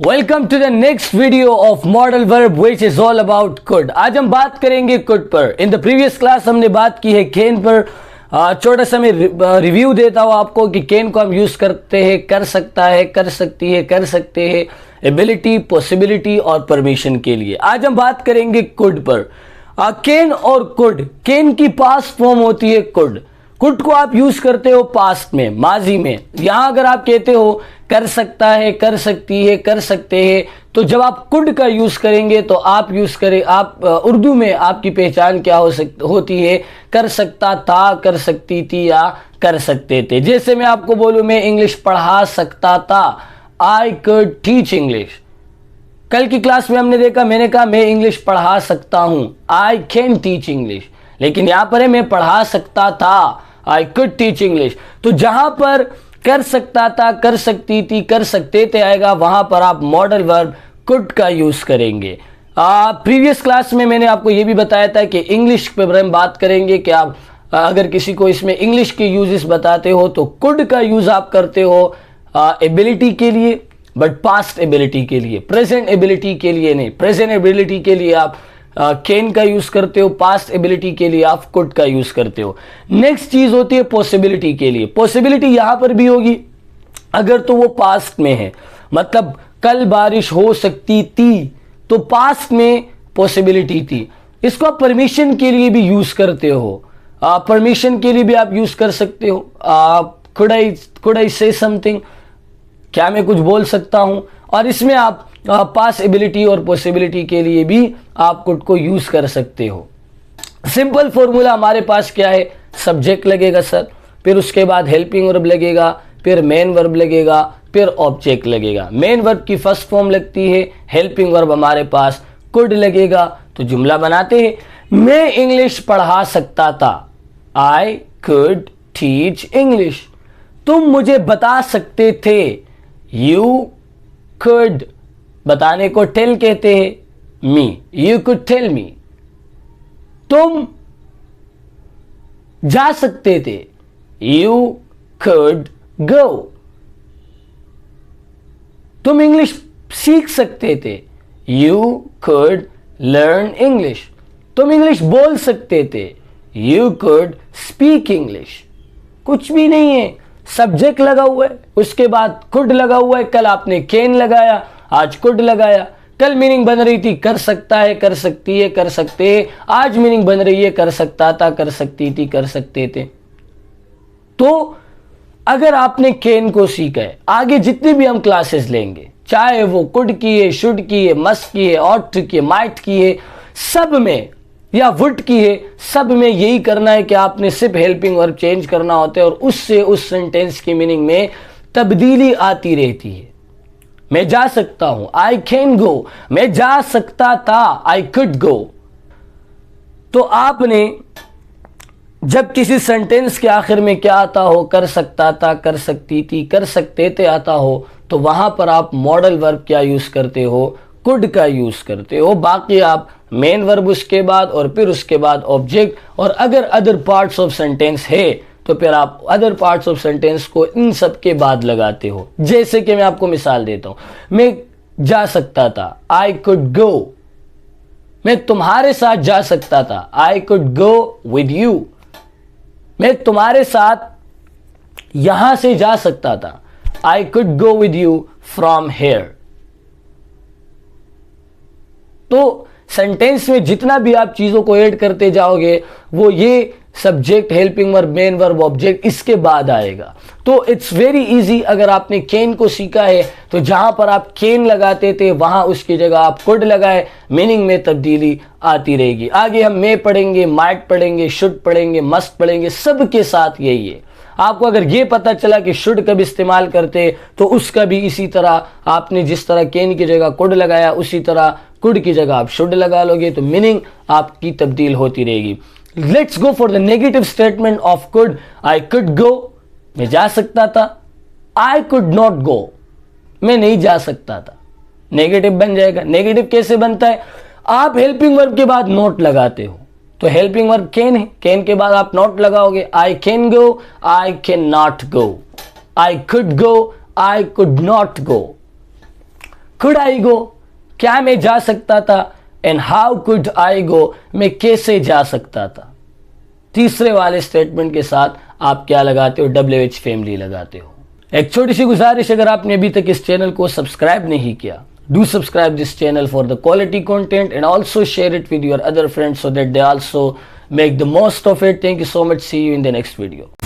Welcome to the next video of modal verb which is all about could. आज हम बात करेंगे could पर। इन द प्रीवियस क्लास हमने बात की है कैन पर। छोटा सा मैं रिव्यू देता हूँ आपको कि कैन को हम यूज करते हैं कर सकता है, कर सकती है, कर सकते हैं, एबिलिटी, पॉसिबिलिटी और परमिशन के लिए। आज हम बात करेंगे कुड पर। कैन और कुड, कैन की पास्ट फॉर्म होती है कुड। कुड को आप यूज करते हो पास्ट में, माजी में। यहां अगर आप कहते हो कर सकता है, कर सकती है, कर सकते हैं, तो जब आप कुड का यूज करेंगे तो आप यूज करें, आप उर्दू में आपकी पहचान क्या होती है, कर सकता था, कर सकती थी या कर सकते थे। जैसे मैं आपको बोलूं मैं इंग्लिश पढ़ा सकता था, आई कुड टीच इंग्लिश। कल की क्लास में हमने देखा, मैंने कहा मैं इंग्लिश पढ़ा सकता हूं, आई कैन टीच इंग्लिश। लेकिन यहां पर है मैं पढ़ा सकता था, आई कुड टीच इंग्लिश। तो जहां पर कर सकता था, कर सकती थी, कर सकते थे आएगा, वहां पर आप मॉडल वर्ब कुड का यूज करेंगे। प्रीवियस क्लास में मैंने आपको यह भी बताया था कि इंग्लिश पर हम बात करेंगे कि आप अगर किसी को इसमें इंग्लिश के यूजेस बताते हो तो कुड का यूज आप करते हो एबिलिटी के लिए, बट पास्ट एबिलिटी के लिए, प्रेजेंट एबिलिटी के लिए नहीं। प्रेजेंट एबिलिटी के लिए आप कैन का यूज करते हो, पास्ट एबिलिटी के लिए आप कुड का यूज करते हो। नेक्स्ट चीज होती है पॉसिबिलिटी के लिए। पॉसिबिलिटी यहां पर भी होगी अगर तो वो पास्ट में है, मतलब कल बारिश हो सकती थी, तो पास्ट में पॉसिबिलिटी थी। इसको आप परमिशन के लिए भी यूज करते हो। परमिशन के लिए भी आप यूज कर सकते हो। कुड आई से समथिंग, क्या मैं कुछ बोल सकता हूं। और इसमें आप पास एबिलिटी और पॉसिबिलिटी के लिए भी आप कुड को यूज कर सकते हो। सिंपल फॉर्मूला हमारे पास क्या है, सब्जेक्ट लगेगा सर, फिर उसके बाद हेल्पिंग वर्ब लगेगा, फिर मेन वर्ब लगेगा, फिर ऑब्जेक्ट लगेगा। मेन वर्ब की फर्स्ट फॉर्म लगती है, हेल्पिंग वर्ब हमारे पास कुड लगेगा। तो जुमला बनाते हैं, मैं इंग्लिश पढ़ा सकता था, आई कुड टीच इंग्लिश। तुम मुझे बता सकते थे, यू कुड, बताने को टेल कहते हैं, मी, यू कुड टेल मी। तुम जा सकते थे, यू कुड गो। तुम इंग्लिश सीख सकते थे, यू कुड लर्न इंग्लिश। तुम इंग्लिश बोल सकते थे, यू कुड स्पीक इंग्लिश। कुछ भी नहीं है, सब्जेक्ट लगा हुआ है, उसके बाद कुड लगा हुआ है। कल आपने कैन लगाया, आज कुड लगाया। कल मीनिंग बन रही थी कर सकता है, कर सकती है, कर सकते हैं। आज मीनिंग बन रही है कर सकता था, कर सकती थी, कर सकते थे। तो अगर आपने कैन को सीखा है, आगे जितनी भी हम क्लासेस लेंगे, चाहे वो कुड की है, शुड की है, मस्ट की है, ऑट की है, माइट की है, सब में, या वुड की है, सब में यही करना है कि आपने सिर्फ हेल्पिंग वर्ब चेंज करना होता है और उससे उस सेंटेंस की मीनिंग में तब्दीली आती रहती है। मैं जा सकता हूं, आई कैन गो। मैं जा सकता था, आई कुड गो। तो आपने जब किसी सेंटेंस के आखिर में क्या आता हो, कर सकता था, कर सकती थी, कर सकते थे आता हो, तो वहां पर आप मॉडल वर्ब क्या यूज करते हो, कुड का यूज करते हो। बाकी आप मेन वर्ब उसके बाद और फिर उसके बाद ऑब्जेक्ट, और अगर अदर पार्ट्स ऑफ सेंटेंस है तो फिर आप अदर पार्ट्स ऑफ सेंटेंस को इन सब के बाद लगाते हो। जैसे कि मैं आपको मिसाल देता हूं, मैं जा सकता था, आई कुड गो। मैं तुम्हारे साथ जा सकता था, आई कुड गो विद यू। मैं तुम्हारे साथ यहां से जा सकता था, आई could go with you from here. तो सेंटेंस में जितना भी आप चीजों को ऐड करते जाओगे, वो ये subject, helping verb, main verb, object इसके बाद आएगा। तो इट्स वेरी इजी। अगर आपने कैन को सीखा है तो जहां पर आप कैन लगाते थे वहां उसकी जगह आप कुड लगाए, मीनिंग में तब्दीली आती रहेगी। आगे हम मे पढ़ेंगे, माइट पढ़ेंगे, शुड पढ़ेंगे, मस्ट पढ़ेंगे, सबके साथ यही है। आपको अगर ये पता चला कि शुड कब इस्तेमाल करते तो उसका भी इसी तरह, आपने जिस तरह कैन की जगह कुड लगाया उसी तरह कुड की जगह आप शुड लगा लोगे, तो मीनिंग आपकी तब्दील होती रहेगी। Let's go for the negative statement of could. I could गो, मैं जा सकता था, आई कुड नॉट गो, मैं नहीं जा सकता था। नेगेटिव बन जाएगा। नेगेटिव कैसे बनता है, आप हेल्पिंग वर्ब के बाद नॉट लगाते हो, तो हेल्पिंग वर्ब कैन है, कैन के बाद आप नॉट लगाओगे, I can go, I can not go, I could go, I could not go. Could I go, क्या मैं जा सकता था, and how could I go, मैं कैसे जा सकता था। तीसरे वाले स्टेटमेंट के साथ आप क्या लगाते हो, WH फैमिली लगाते हो। एक छोटी सी गुजारिश, अगर आपने अभी तक इस चैनल को सब्सक्राइब नहीं किया, do subscribe this channel for the quality content and also share it with your other friends so that they also make the most of it. Thank you so much. See you in the next video.